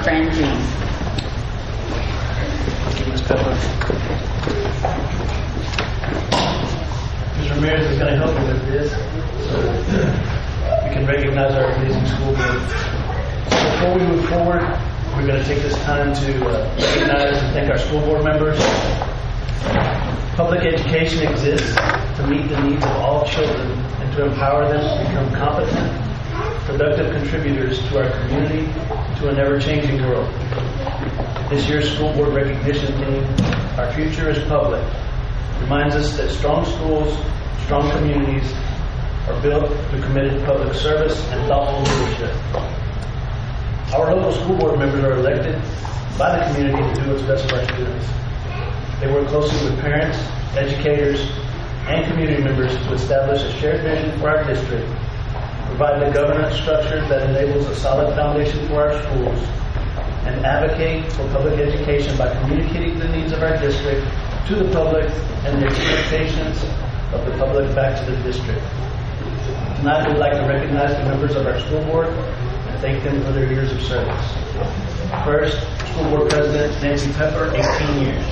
friend Jean. Ms. Pepper. Ms. Ramirez is going to help me with this so we can recognize our amazing school board. So before we move forward, we're going to take this time to recognize and thank our school board members. Public education exists to meet the needs of all children and to empower them to become competent, productive contributors to our community, to an ever-changing world. This year's school board recognition theme, Our Future is Public, reminds us that strong schools, strong communities are built through committed public service and thoughtful leadership. Our local school board members are elected by the community to do what's best for our students. They work closely with parents, educators, and community members to establish a shared vision for our district, provide the governance structure that enables a solid foundation for our schools, and advocate for public education by communicating the needs of our district to the public and the expectations of the public back to the district. Tonight, we'd like to recognize the members of our school board and thank them for their years of service. First, School Board President Nancy Pepper, 18 years.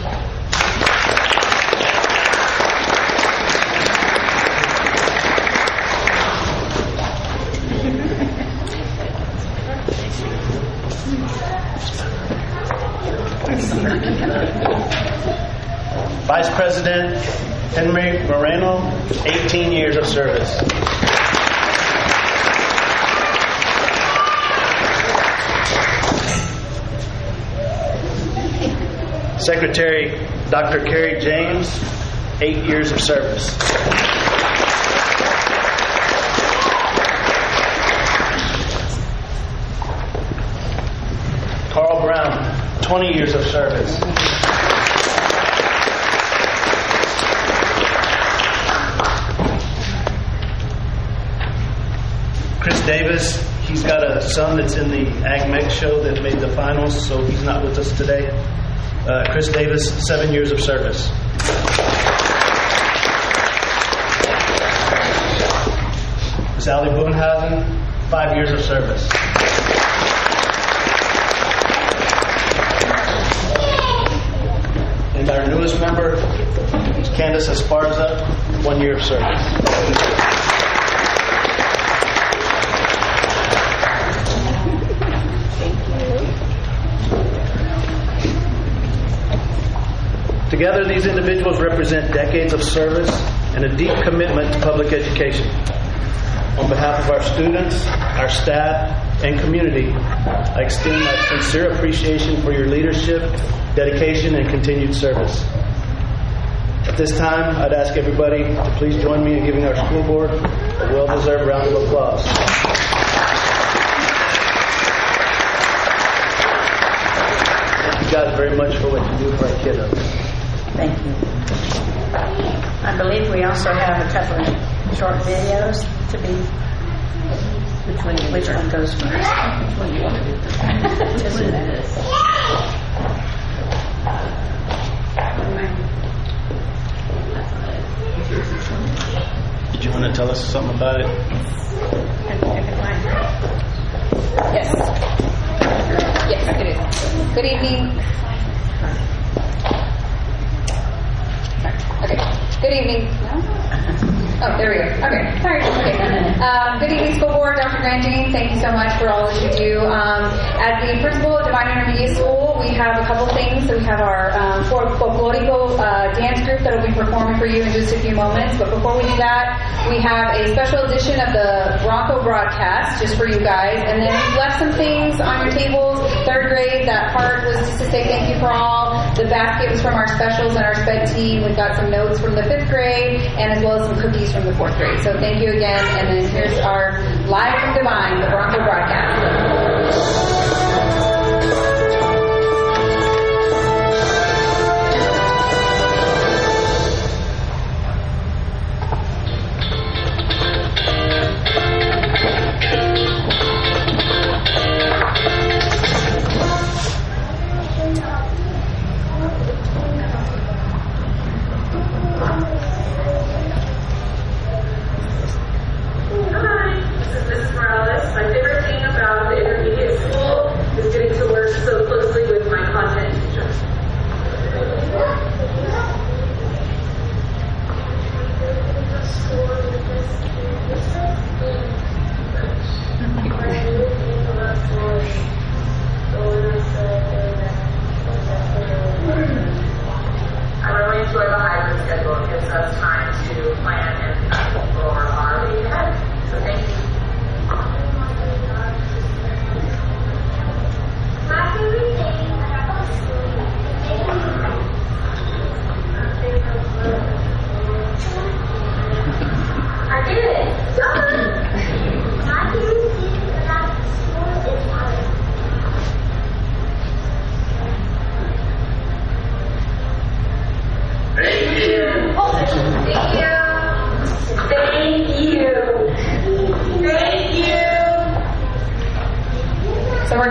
Vice President Henry Moreno, 18 years of service. Secretary Dr. Carrie James, 8 years of service. Carl Brown, 20 years of service. Chris Davis, he's got a son that's in the Ag Mex show that made the finals, so he's not with us today. Chris Davis, 7 years of service. Sally Boonhausen, 5 years of service. And our newest member is Candace Esparza, 1 year of service. Together, these individuals represent decades of service and a deep commitment to public education. On behalf of our students, our staff, and community, I extend my sincere appreciation for your leadership, dedication, and continued service. At this time, I'd ask everybody to please join me in giving our school board a well-deserved round of applause. Thank you guys very much for what you do for our kiddos. Thank you. I believe we also have a couple of short videos to be. Which one goes first? Which one do you want to do? Did you want to tell us something about it? Yes. Yes, it is. Good evening. Okay. Good evening. Oh, there we go. Okay. Sorry. Okay. Good evening, School Board. Dr. Grandjean, thank you so much for all that you do. As the principal of Devine Intermediate School, we have a couple things. So we have our folklorico dance group that will be performing for you in just a few moments. But before we do that, we have a special edition of the Bronco broadcast just for you guys. And then we've left some things on your tables. 3rd grade, that part was just to say thank you for all. The basket was from our specials and our sped team. We've got some notes from the 5th grade and as well as some cookies from the 4th grade. So thank you again. And then here's our live from Devine, the Bronco broadcast. My favorite thing about the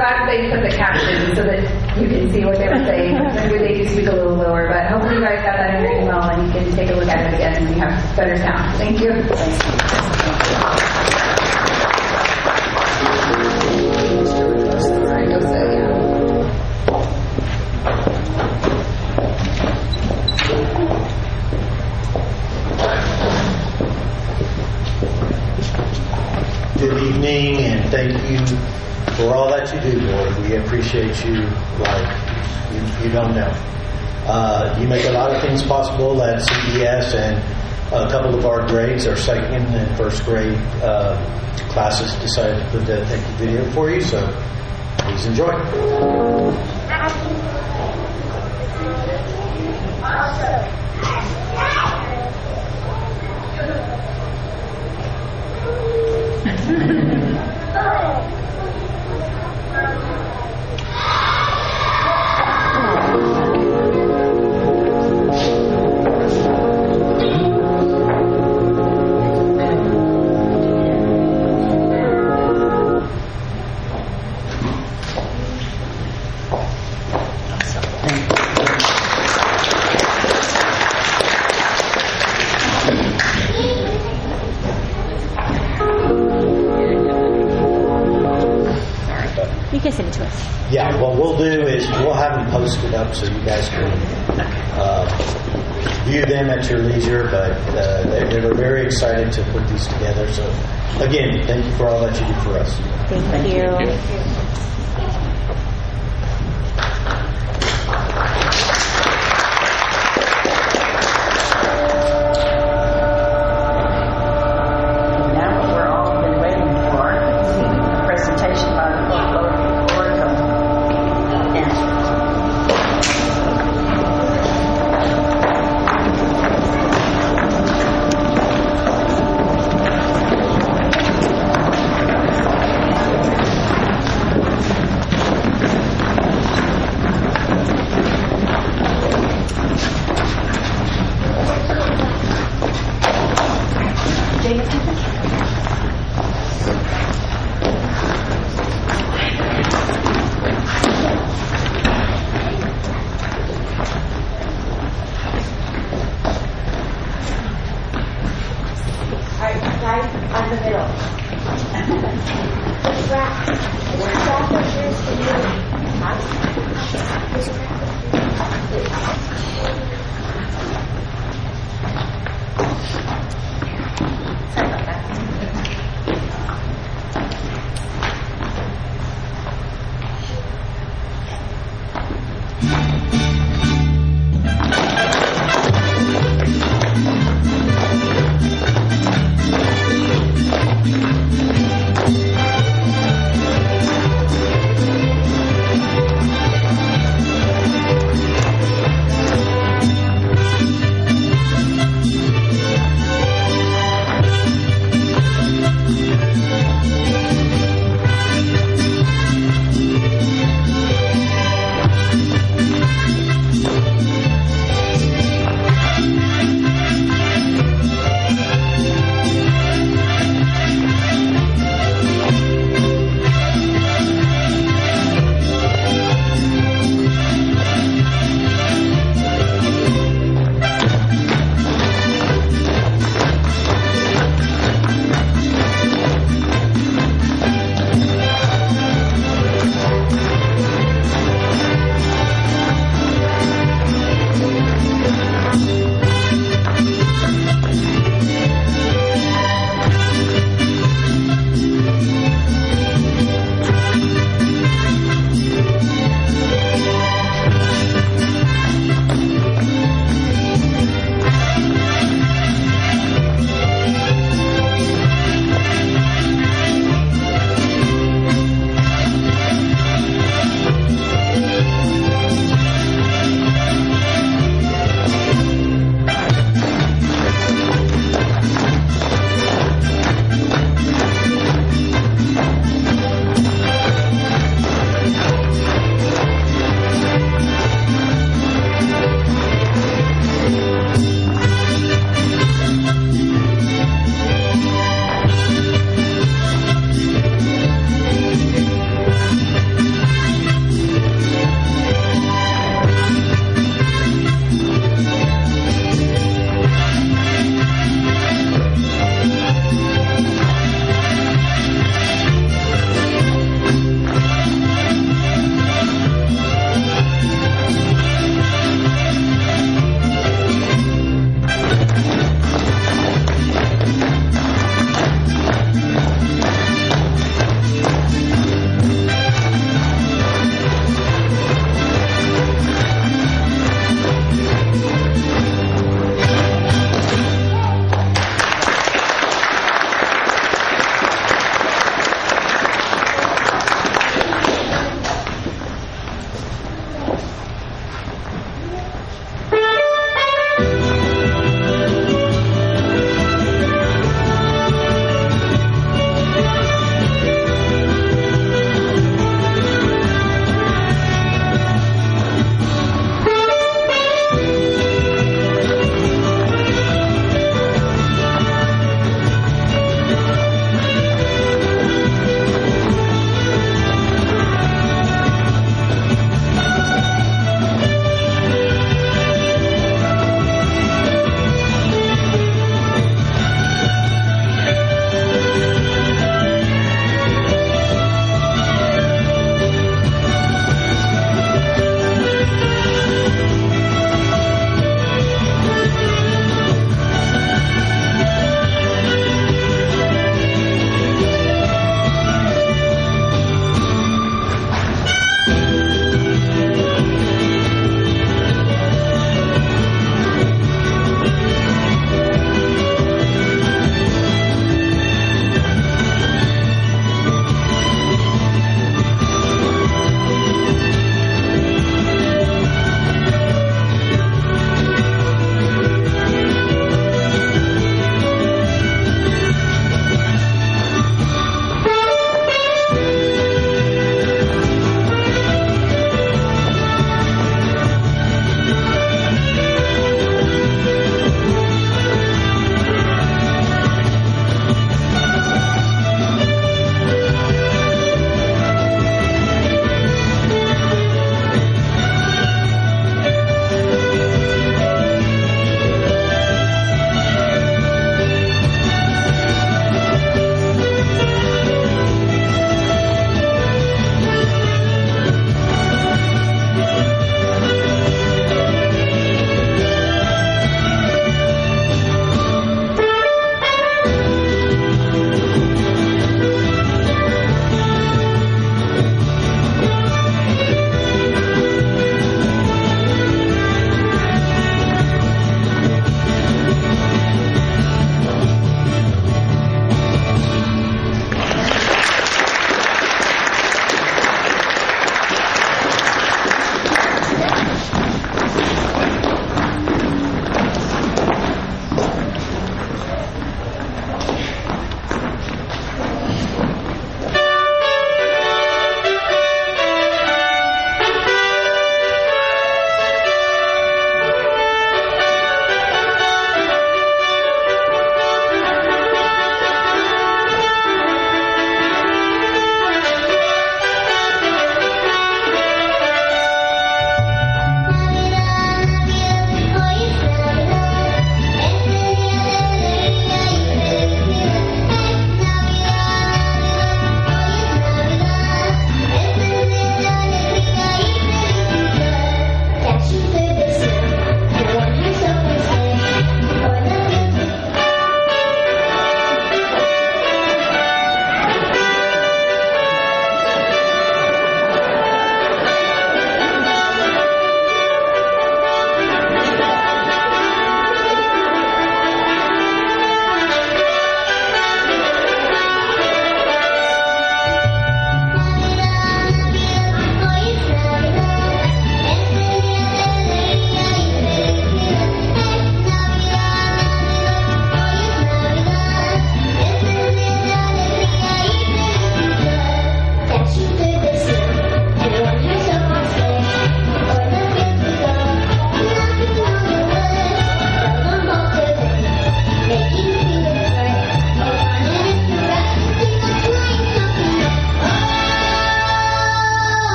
glad they put the captions so that you can see what they were saying. Maybe they do speak a little lower, but hopefully you guys got that in your email and you can take a look at it again when you have better sound. Thank you. Good evening, and thank you for all that you do, Lord. We appreciate you like you don't know. You make a lot of things possible at CES, and a couple of our grades, our second and first grade classes, decided to put that thank you video for you, so please enjoy. You can send it to us. Yeah, what we'll do is we'll have them posted up so you guys can view them at your leisure, but they were very excited to put these together. So, again, thank you for all that you do for us. Thank you. Now what we're all been waiting for, a presentation by the local board of dancers.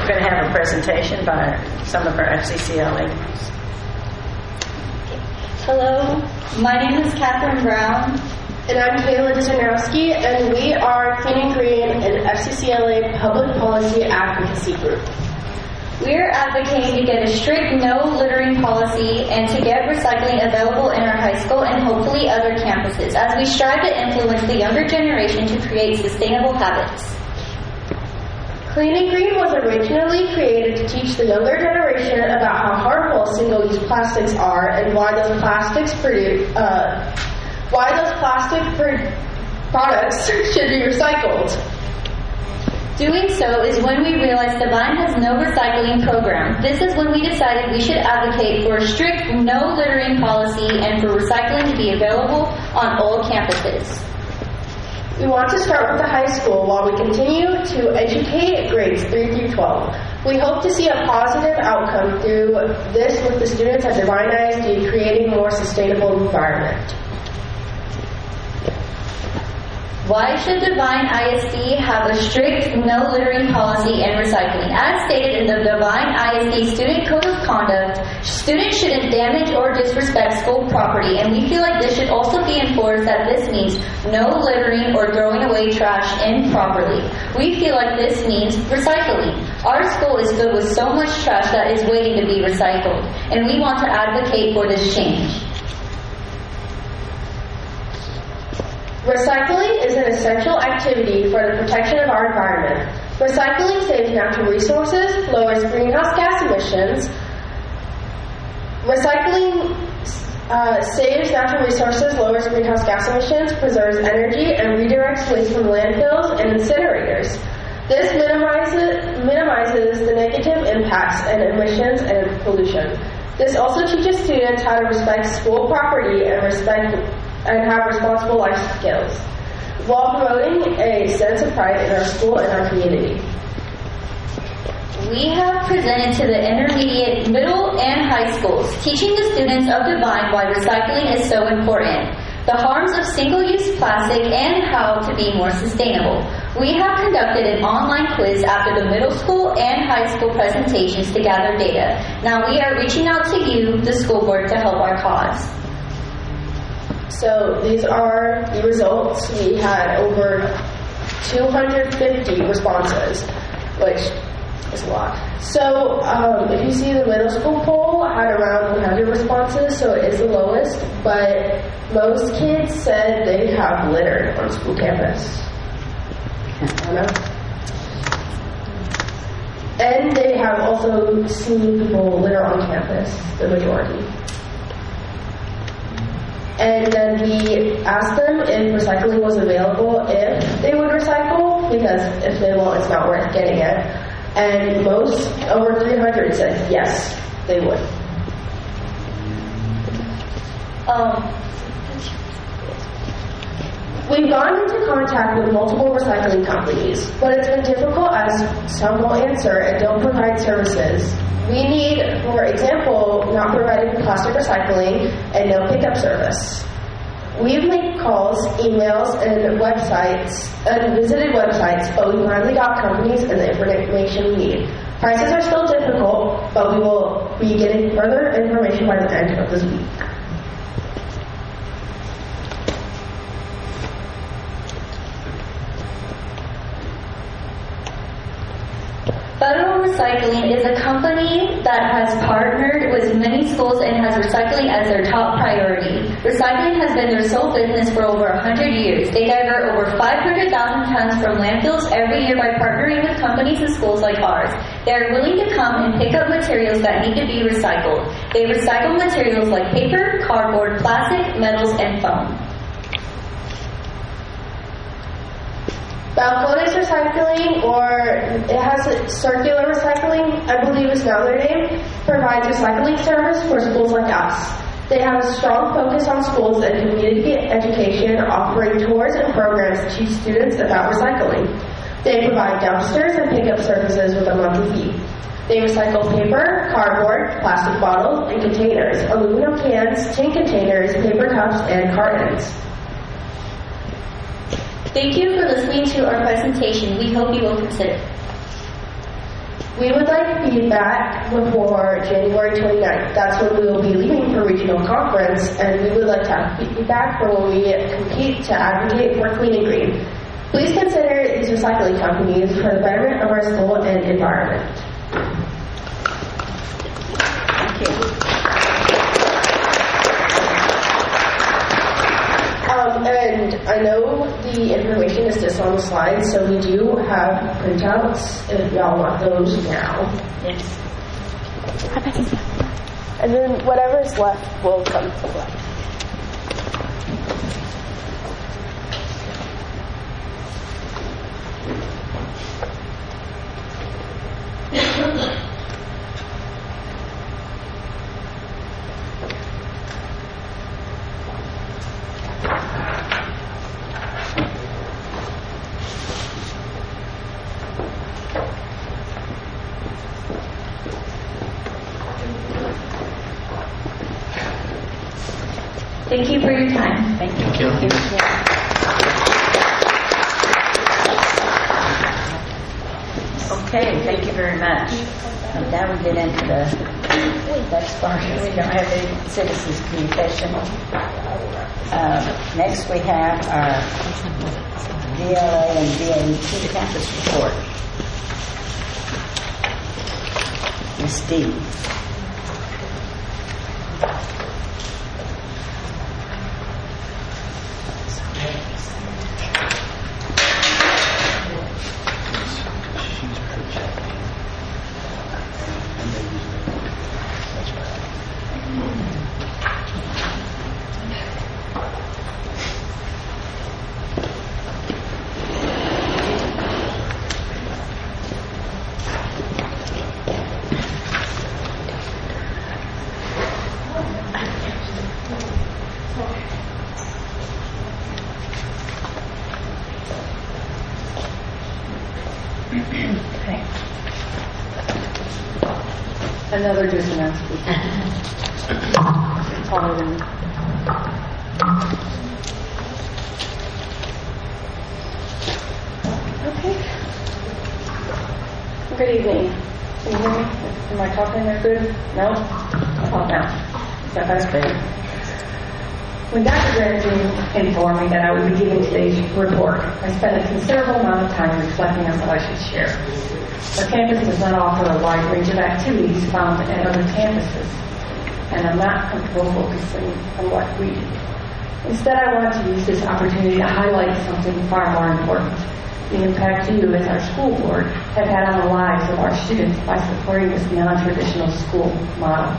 going to have a presentation by some of our FCCLA. Hello, my name is Catherine Brown. And I'm Kayla Dzernowski, and we are Clean and Green, an FCCLA public policy advocacy group. We're advocating to get a strict no littering policy and to get recycling available in our high school and hopefully other campuses as we strive to influence the younger generation to create sustainable habits. Clean and Green was originally created to teach the younger generation about how harmful single-use plastics are and why those plastic products should be recycled. Doing so is when we realized Devine has no recycling program. This is when we decided we should advocate for a strict no littering policy and for recycling to be available on all campuses. We want to start with the high school while we continue to educate grades 3 through 12. We hope to see a positive outcome through this with the students at Devine ISD creating a more sustainable environment. Why should Devine ISD have a strict no littering policy and recycling? As stated in the Devine ISD Student Code of Conduct, students shouldn't damage or disrespect school property, and we feel like this should also be enforced that this means no littering or throwing away trash improperly. We feel like this means recycling. Our school is filled with so much trash that is waiting to be recycled, and we want to advocate for this change. Recycling is an essential activity for the protection of our environment. Recycling saves natural resources, lowers greenhouse gas emissions. Recycling saves natural resources, lowers greenhouse gas emissions, preserves energy, and redirects waste from landfills and incinerators. This minimizes the negative impacts and emissions and pollution. This also teaches students how to respect school property and have responsible life skills, while promoting a sense of pride in our school and our community. We have presented to the intermediate, middle, and high schools, teaching the students of Devine why recycling is so important, the harms of single-use plastic, and how to be more sustainable. We have conducted an online quiz after the middle school and high school presentations to gather data. Now we are reaching out to you, the school board, to help our cause. So these are the results. We had over 250 responses, which is a lot. So if you see the middle school poll had around 100 responses, so it is the lowest, but most kids said they have littered on school campus. I don't know. And they have also seen people litter on campus, the majority. And then we asked them if recycling was available, if they would recycle, because if they won't, it's not worth getting it. And most, over 300, said yes, they would. We've gone into contact with multiple recycling companies, but it's been difficult as some won't answer and don't provide services. We need, for example, not providing plastic recycling and no pickup service. We've made calls, emails, and websites, and visited websites, but we finally got companies and the information we need. Prices are still difficult, but we will be getting further information by the end of this week. Federal Recycling is a company that has partnered with many schools and has recycling as their top priority. Recycling has been their sole business for over 100 years. They divert over 500,000 tons from landfills every year by partnering with companies and schools like ours. They are willing to come and pick up materials that need to be recycled. They recycle materials like paper, cardboard, plastic, metals, and foam. Balcones Recycling, or it has Circular Recycling, I believe is now their name, provides recycling service for schools like us. They have a strong focus on schools and community education, offering tours and programs to teach students about recycling. They provide dumpsters and pickup services with a monthly fee. They recycle paper, cardboard, plastic bottles, and containers, aluminum cans, tin containers, paper cups, and cartons. Thank you for listening to our presentation. We hope you will consider. We would like feedback before January 29th. That's when we will be leaving for regional conference, and we would like to have feedback for when we compete to advocate for clean and green. Please consider these recycling companies for the betterment of our school and environment. Thank you. And I know the information is just on the slide, so we do have printouts if y'all want those now. Yes. And then whatever's left will come to life. Thank you for your time. Thank you. Okay, thank you very much. And now we get into the next part. We don't have any citizens communication. Next we have our DLA and DAET campus report. Ms. D. Okay. Another dissonance. Okay. Good evening. Can you hear me? Am I talking there good? No? I'll talk now. Is that better? When Dr. Grandjean informed me that I would be giving today's report, I spent a considerable amount of time reflecting on what I should share. Our campus does not offer a wide range of activities found at other campuses, and I'm not comfortable focusing on what we do. Instead, I wanted to use this opportunity to highlight something far more important: the impact you, as our school board, have had on the lives of our students by supporting this non-traditional school model.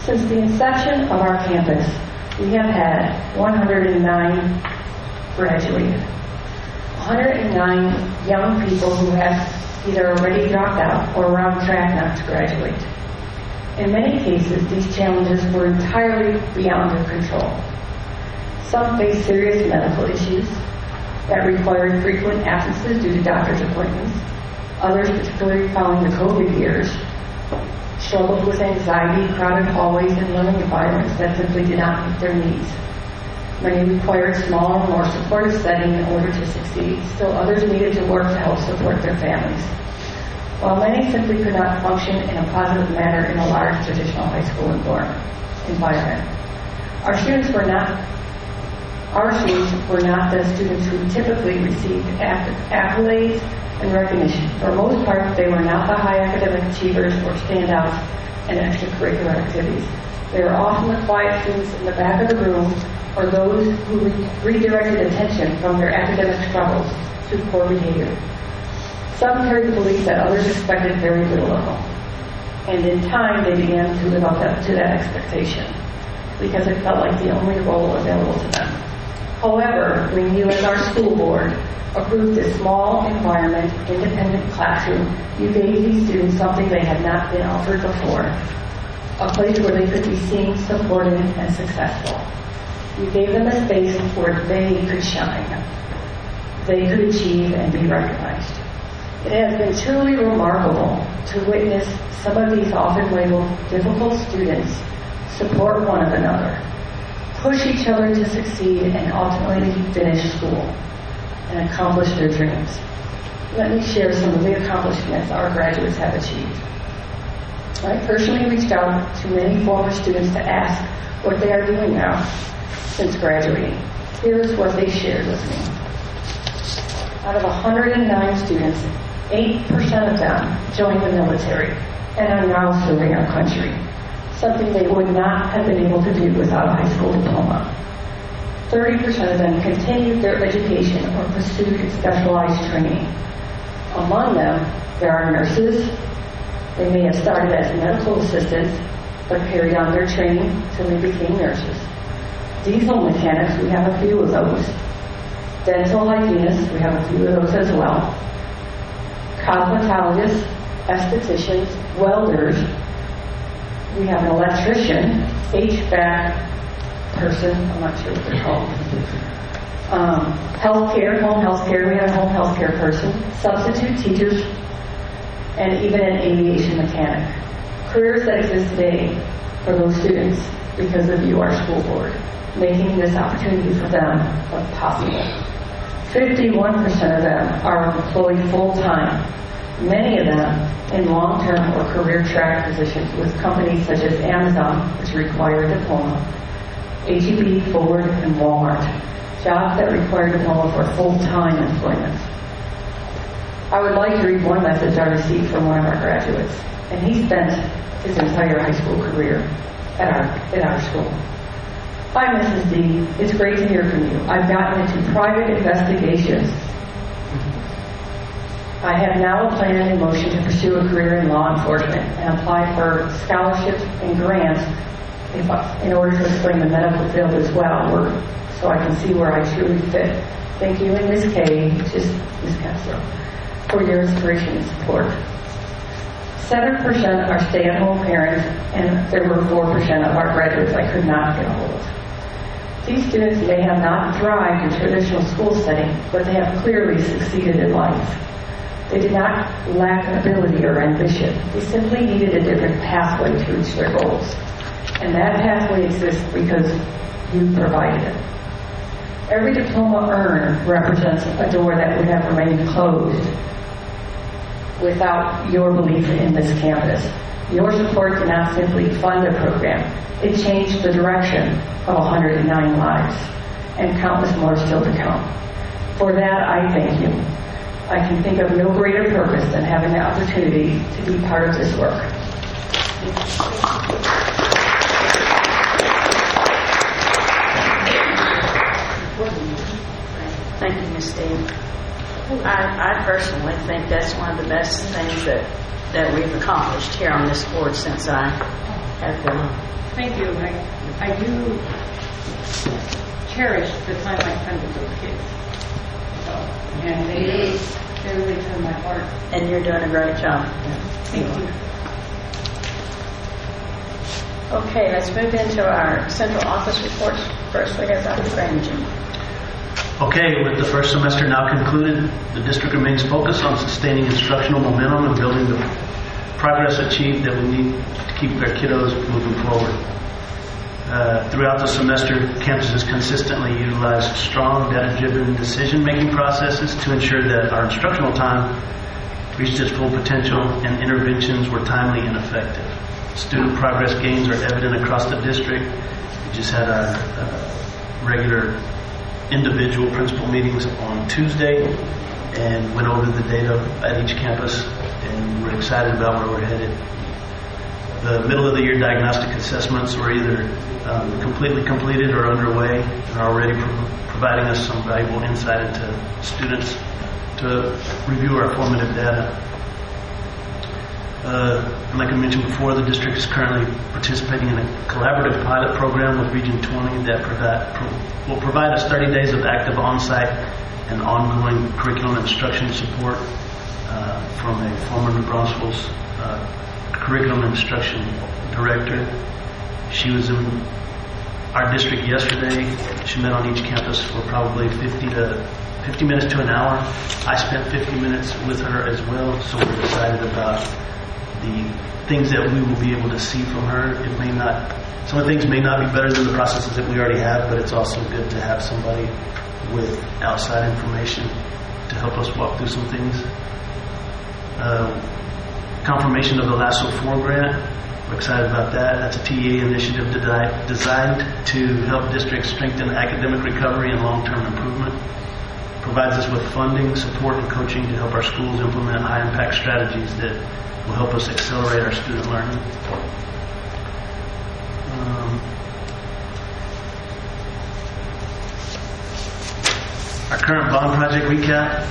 Since the inception of our campus, we have had 109 graduated. 109 young people who have either already dropped out or are on track not to graduate. In many cases, these challenges were entirely beyond their control. Some face serious medical issues that required frequent absences due to doctor's appointments. Others, particularly following the COVID years, struggled with anxiety, crowded hallways, and learning environments that simply did not meet their needs. Many required smaller, more supportive setting in order to succeed. Still others needed to work to help support their families. While many simply could not function in a positive manner in a large traditional high school environment. Our students were not the students who typically received accolades and recognition. For most part, they were not the high academic achievers or standouts in extracurricular activities. They were often the quiet students in the back of the room, or those who redirected attention from their academic struggles to poor behavior. Some carried the belief that others expected very little of them, and in time they began to live up to that expectation because it felt like the only role available to them. However, when you, as our school board, approved this small environment, independent classroom, you gave these students something they had not been offered before, a place where they could be seen, supported, and successful. You gave them a space where they could shine, they could achieve and be recognized. It has been truly remarkable to witness some of these often labeled difficult students support one another, push each other to succeed, and ultimately finish school and accomplish their dreams. let me share some of the accomplishments our graduates have achieved. I personally reached out to many former students to ask what they are doing now since graduating. Here's what they shared with me. Out of 109 students, 8% of them joined the military and are now serving our country, something they would not have been able to do without a high school diploma. 30% of them continued their education or pursued specialized training. Among them, there are nurses. They may have started as medical assistants, but carried on their training till they became nurses. Diesel mechanics, we have a few of those. Dental hygienists, we have a few of those as well. Cosmetologists, estheticians, welders. We have an electrician, HVAC person, I'm not sure what they're called. Healthcare, home healthcare, we have a home healthcare person, substitute teachers, and even an aviation mechanic. Careers that exist today for those students because of you, our school board, making this opportunity for them possible. 51% of them are employed full-time, many of them in long-term or career track positions with companies such as Amazon, which require a diploma, H-E-B, Ford, and Walmart, jobs that require a diploma for full-time employment. I would like to read one message I received from one of our graduates, and he spent his entire high school career at our school. Hi, Mrs. D. It's great to hear from you. I've gotten into private investigations. I have now a plan in motion to pursue a career in law enforcement and apply for scholarships and grants in order to explain the medical field as well, so I can see where I truly fit. Thank you, and Ms. K, which is Ms. Castro, for your inspiration and support. 7% are stay-at-home parents, and there were 4% of our graduates I could not get a hold of. These students may have not thrived in traditional school setting, but they have clearly succeeded in life. They did not lack ability or ambition. They simply needed a different pathway to reach their goals. And that pathway exists because you provided it. Every diploma earned represents a door that would have remained closed without your belief in this campus. Your support did not simply fund a program. It changed the direction of 109 lives, and countless more still to come. For that, I thank you. I can think of no greater purpose than having the opportunity to be part of this work. Thank you, Ms. Steve. I personally think that's one of the best things that we've accomplished here on this board since I have been on. Thank you. I do cherish the time I spend with those kids. So, and they really turn my heart. And you're doing a great job. Thank you. Okay, let's move into our central office reports. First, we have Dr. Granger. Okay, with the first semester now concluded, the district remains focused on sustaining instructional momentum and building the progress achieved that we need to keep our kiddos moving forward. Throughout the semester, campuses consistently utilized strong data-driven decision-making processes to ensure that our instructional time reached its full potential and interventions were timely and effective. Student progress gains are evident across the district. We just had our regular individual principal meetings on Tuesday and went over the data at each campus, and we're excited about where we're headed. The middle of the year diagnostic assessments were either completely completed or underway and are already providing us some valuable insight into students to review our formative data. Like I mentioned before, the district is currently participating in a collaborative pilot program with Region 20 that will provide us 30 days of active on-site and ongoing curriculum instruction support from a former New Braunfels curriculum instruction director. She was in our district yesterday. She met on each campus for probably 50 minutes to an hour. I spent 50 minutes with her as well, so we're excited about the things that we will be able to see from her. Some of the things may not be better than the processes that we already have, but it's also good to have somebody with outside information to help us walk through some things. Confirmation of the LASSO 4 grant. We're excited about that. That's a TA initiative designed to help districts strengthen academic recovery and long-term improvement. Provides us with funding, support, and coaching to help our schools implement high-impact strategies that will help us accelerate our student learning. Our current bond project recap.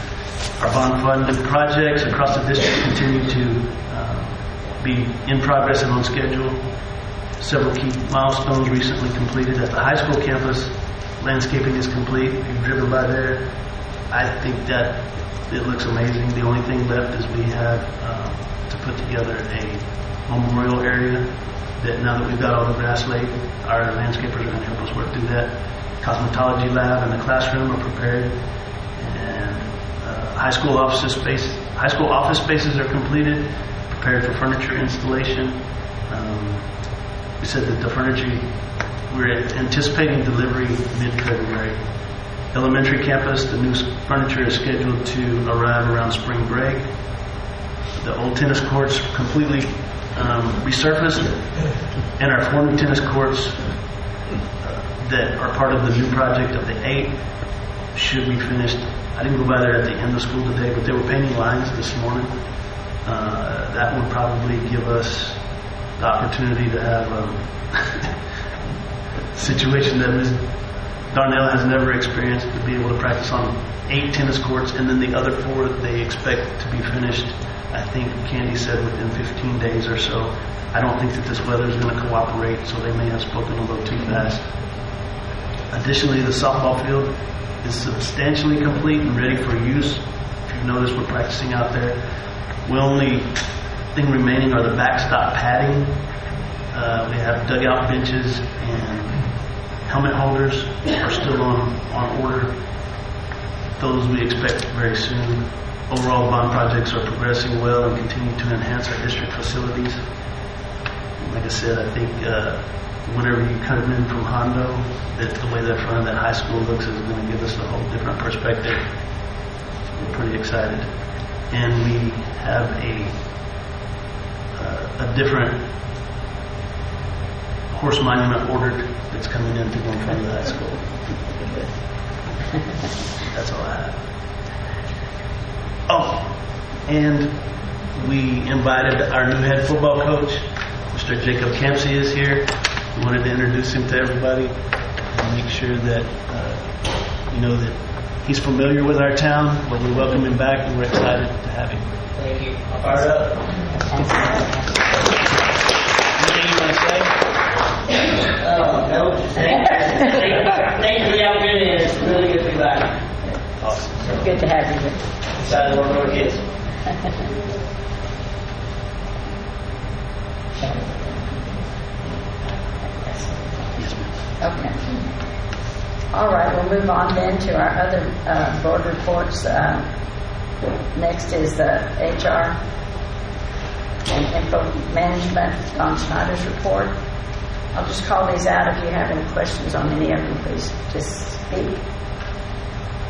Our bond funded projects across the district continue to be in progress and on schedule. Several key milestones recently completed at the high school campus. Landscaping is complete. If you've driven by there, I think that it looks amazing. The only thing left is we have to put together a memorial area that now that we've got all the grass laid, our landscapers are going to help us work through that. Cosmetology lab and the classroom are prepared. And high school office spaces are completed, prepared for furniture installation. We said that the furniture, we're anticipating delivery mid-February. Elementary campus, the new furniture is scheduled to arrive around spring break. The old tennis courts completely resurfaced, and our 4 new tennis courts that are part of the new project of the 8 should be finished. I didn't go by there at the end of school today, but they were painting lines this morning. That would probably give us the opportunity to have a situation that Ms. Darnell has never experienced, to be able to practice on 8 tennis courts, and then the other 4 they expect to be finished, I think Candy said, within 15 days or so. I don't think that this weather is going to cooperate, so they may have spoken a little too fast. Additionally, the softball field is substantially complete and ready for use. If you've noticed, we're practicing out there. The only thing remaining are the backstop padding. We have dugout benches and helmet holders are still on order. Those we expect very soon. Overall, bond projects are progressing well and continue to enhance our district facilities. Like I said, I think whenever you come in from Hondo, that the way that front of that high school looks is going to give us a whole different perspective. So we're pretty excited. And we have a different horse monument ordered that's coming in to go in front of the high school. That's all I have. Oh, and we invited our new head football coach, Mr. Jacob Campsey is here. We wanted to introduce him to everybody and make sure that you know that he's familiar with our town, but we welcome him back and we're excited to have him. Thank you. Fired up. Anything you want to say? No, just thank you for the opportunity. It's really good to be back. Awesome. Good to have you. Excited to work with our kids. Okay. All right, we'll move on then to our other board reports. Next is the HR and Info Management, Don Schneider's report. I'll just call these out. If you have any questions on any of them, please just speak.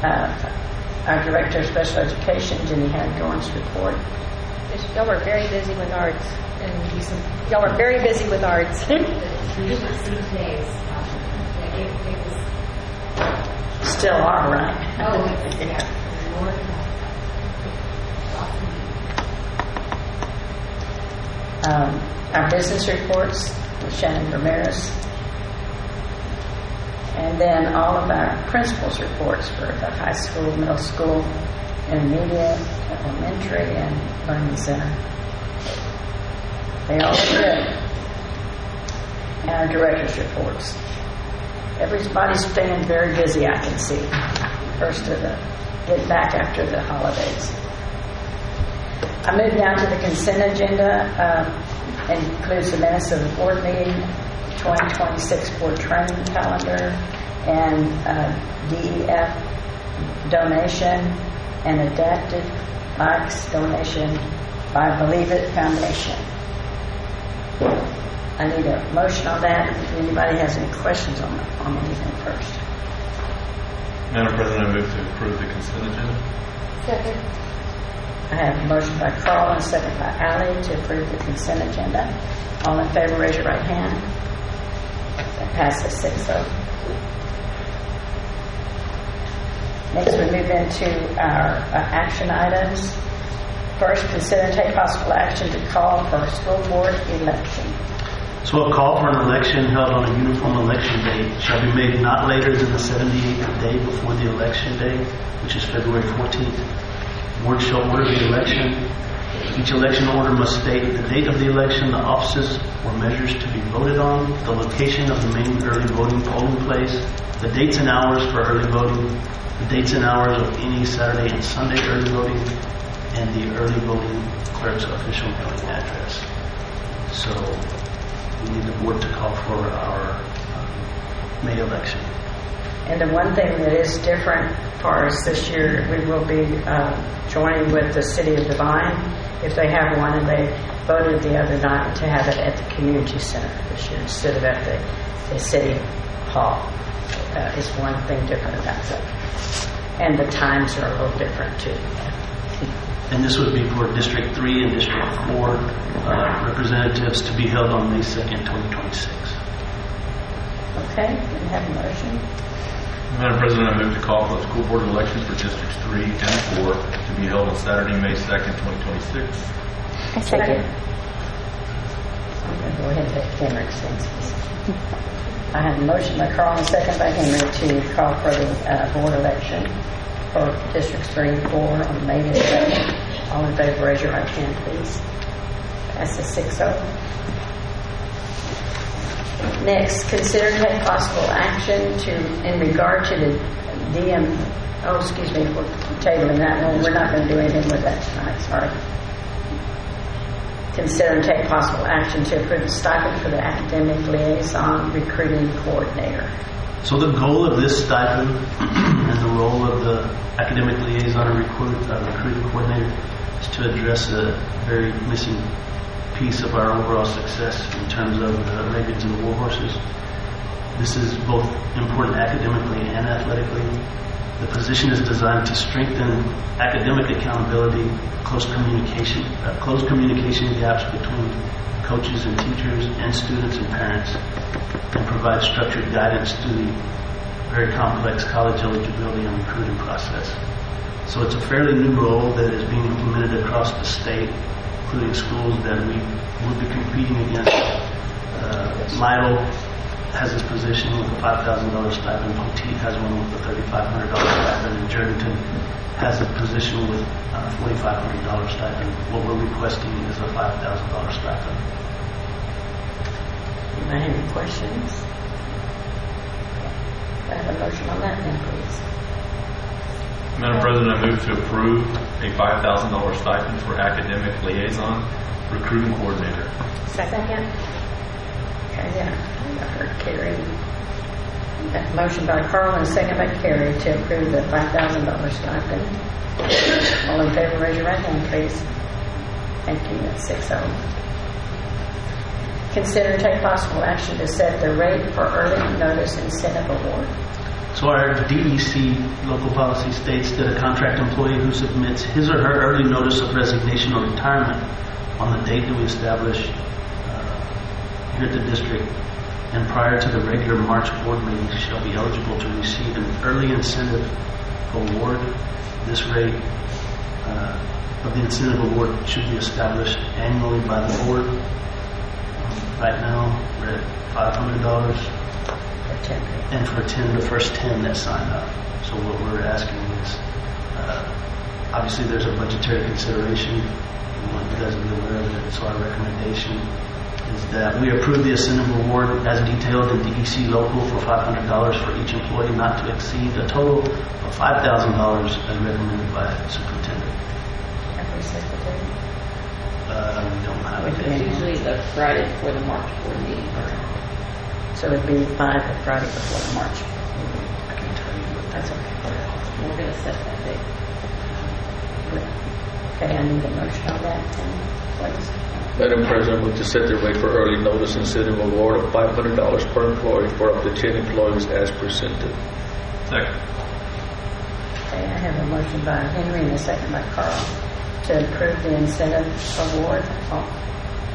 Our Director of Special Education, Jenny Hagdorn's report. Y'all were very busy with arts, and y'all were very busy with arts. Still are, right? Our business reports with Shannon Ramirez. And then all of our principals' reports for the high school, middle school, intermediate, elementary, and learning center. They all look good. And our director's reports. Everybody's staying very busy, I can see. Get back after the holidays. I move now to the consent agenda. Includes the minutes of the board meeting, 2026 board training calendar, and DEF donation, and adapted bikes donation by Believe It Foundation. I need a motion on that. If anybody has any questions on anything first. Madam President, I move to approve the consent agenda. Second. I have a motion by Carl and a second by Ally to approve the consent agenda. All in favor, raise your right hand. That passes 6-0. Next, we move into our action items. First, consider and take possible action to call for a school board election. So a call for an election held on a uniform election date shall be made not later than the 78th day before the election day, which is February 14th. Board shall order the election. Each election order must state the date of the election, the offices or measures to be voted on, the location of the main early voting polling place, the dates and hours for early voting, the dates and hours of any Saturday and Sunday early voting, and the early voting clerk's official mailing address. So we need the board to call for our May election. And the one thing that is different for us this year, we will be joining with the City of Devine, if they have one, and they voted the other night to have it at the community center this year instead of at the city hall. Is one thing different about that. And the times are a little different too. And this would be for District 3 and District 4 representatives to be held on May 2nd, 2026. Okay, we have a motion. Madam President, I move to call for the school board elections for Districts 3 and 4 to be held on Saturday, May 2nd, 2026. I second. I'm going to go ahead and let Henry explain this. I have a motion by Carl and a second by Henry to call for the board election for Districts 3 and 4 on May 2nd. All in favor, raise your right hand, please. Passes 6-0. Next, consider and take possible action in regard to the we're tabling that one. We're not going to do anything with that tonight, sorry. Consider and take possible action to approve the stipend for the academic liaison recruiting coordinator. So the goal of this stipend and the role of the academic liaison and recruiting coordinator is to address a very missing piece of our overall success in terms of the Ravens and the Warhorses. This is both important academically and athletically. The position is designed to strengthen academic accountability, close communication gaps between coaches and teachers and students and parents, and provide structured guidance to the very complex college eligibility and recruiting process. So it's a fairly new role that is being implemented across the state, including schools that we will be competing against. Lytle has this position with a $5,000 stipend. Poteet has one with a $3,500 stipend. And Jerrington has a position with a $4,500 stipend. What we're requesting is a $5,000 stipend. Anybody have any questions? I have a motion on that then, please. Madam President, I move to approve a $5,000 stipend for academic liaison recruiting coordinator. Second. Okay, yeah, I heard Carrie. That motion by Carl and a second by Carrie to approve the $5,000 stipend. All in favor, raise your right hand, please. Thank you. That's 6-0. Consider and take possible action to set the rate for early notice incentive award. So our DEC local policy states that a contract employee who submits his or her early notice of resignation or retirement on the date that we establish here at the district and prior to the regular March board meeting shall be eligible to receive an early incentive award. This rate of the incentive award should be established annually by the board. Right now, we're at $500. And for the first 10 that sign up. So what we're asking is, obviously there's a budgetary consideration. We want you guys to be aware of it. So our recommendation is that we approve the incentive award as detailed in DEC local for $500 for each employee, not to exceed a total of $5,000 as recommended by the superintendent. We don't have it. It's usually the Friday before the March board meeting. So it'd be 5 the Friday before the March. I can tell you what That's okay. We're going to set that date. Okay, I need a motion on that, please. Madam President, move to set the rate for early notice incentive award of $500 per employee for up to 10 employees as presented. Second. Okay, Okay, I have a motion by Henry and a second by Carl to approve the incentive award.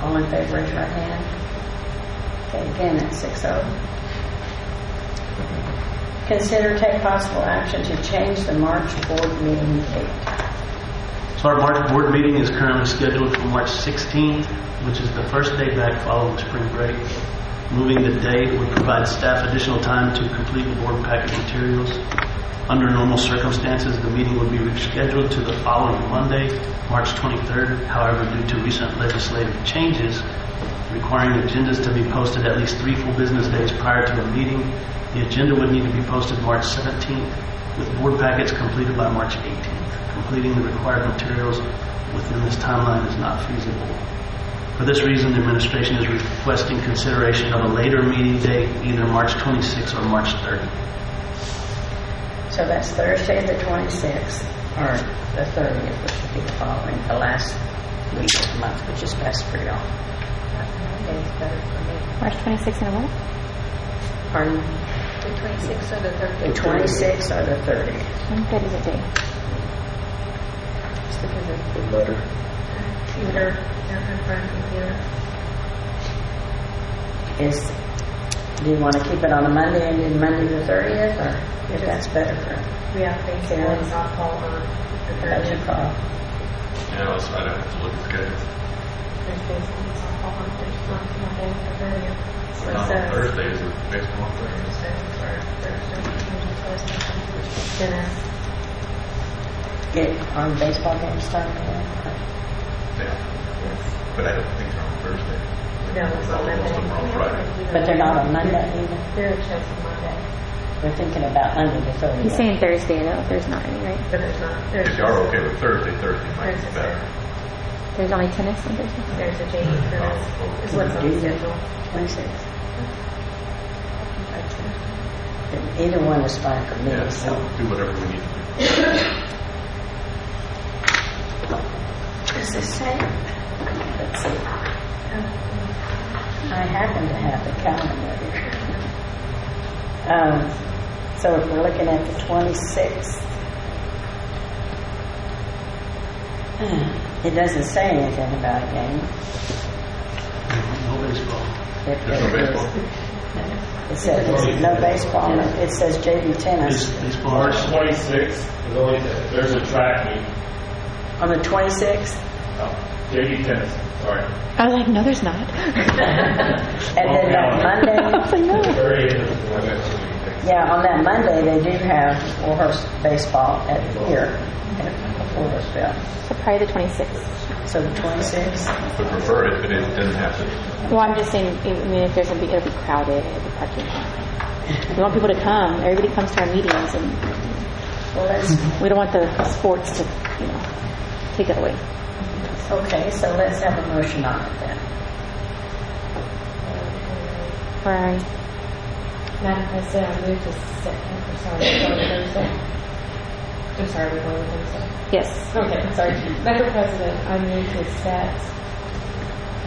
All in favor, raise your right hand. Okay, again, that's 6-0. Consider take possible action to change the March board meeting date. So our March board meeting is currently scheduled for March 16th, which is the first day back following spring break. Moving the date would provide staff additional time to complete the board packet materials. Under normal circumstances, the meeting would be rescheduled to the following Monday, March 23rd. However, due to recent legislative changes requiring agendas to be posted at least 3 full business days prior to the meeting, the agenda would need to be posted March 17th, with board packets completed by March 18th. Completing the required materials within this timeline is not feasible. For this reason, the administration is requesting consideration of a later meeting date, either March 26th or March 30th. So that's Thursday the 26th, or the 30th, which would be the following, the last week of the month, which is best for y'all. March 26th and what? Pardon? The 26th or the 30th? The 26th or the 30th. What is the day? Just because of The letter. computer, they're in front of computer. Do you want to keep it on a Monday and do Monday the 30th, or if that's better for Yeah, baseball and softball on the that's your 30th. call? Yeah, I'd have to look at the schedule. There's baseball and softball on Monday the 30th. So it Not on says Thursdays, it's baseball on Thursdays. Tennis. Get our baseball game started then? Yeah. But I don't think they're on Thursday. No, it's on Most of them are on Friday. Monday. But they're not on Monday either. They're just on Monday. We're thinking about Monday the 30th. He's saying Thursday though, there's not any, right? But there's not. If you are okay with Thursday might be better. There's only tennis on Thursday? There's a JV tennis, is what's on the schedule. 26th. Either one is fine for me. Yeah, So we'll do whatever we need to do. does this say? Let's see. I happen to have the calendar here. So if we're looking at the 26th, it doesn't say anything about a game. No baseball. If There's no there is. baseball. It says no baseball. It says JV tennis. Baseball. March 26th, there's a track meet. On the 26th? JV tennis, sorry. I was like, no, there's not. And then that Monday, Very end of the yeah, on that Monday, they do have Warhorse baseball at here at Warhorseville. So probably the 26th. So the 26th? Would prefer it, but it doesn't have to. Well, I'm just saying, I mean, if there's it'll be crowded, it'll be parking lot. We want people to come. Everybody comes to our meetings, and Well, let's, we don't want the sports to, take it away. okay, so let's have a motion on it then. Right. Madam President, I move to set, Thursday. I'm sorry, we're going to Thursday. Yes. Okay, I'm sorry. Madam President, I move to set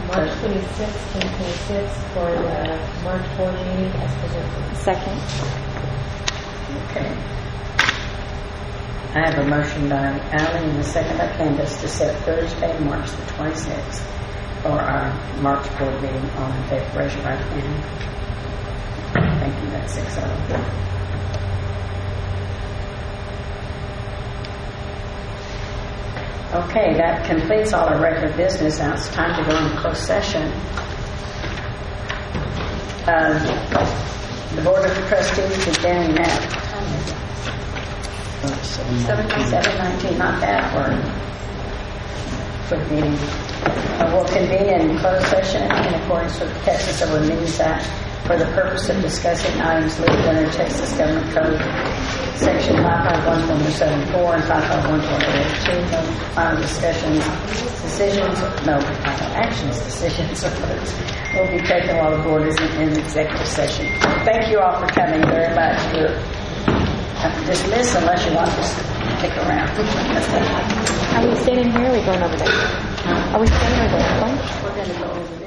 March 26th, 2026 for the March board meeting as presented. Second. Okay. I have a motion by Allen and a second by Candace to set Thursday, March the 26th for our March board meeting. All in favor, raise your right hand. Thank you, that's 6-0. Okay, that completes all our regular business. Now it's time to go into closed session. The Board of Trustees beginning at 7:19, not that for the meeting. We'll convene in closed session in accordance with the Texas Civil Meetings Act for the purpose of discussing items legal under Texas Government Code Section 551.74 and 551.82. No final discussions, decisions, no final actions, decisions, or votes will be taken while the board is in executive session. Thank you all for coming very much. You're dismissed unless you want to stick around. Are we standing here or are we going over there? Are we standing or going? We're going to go over there.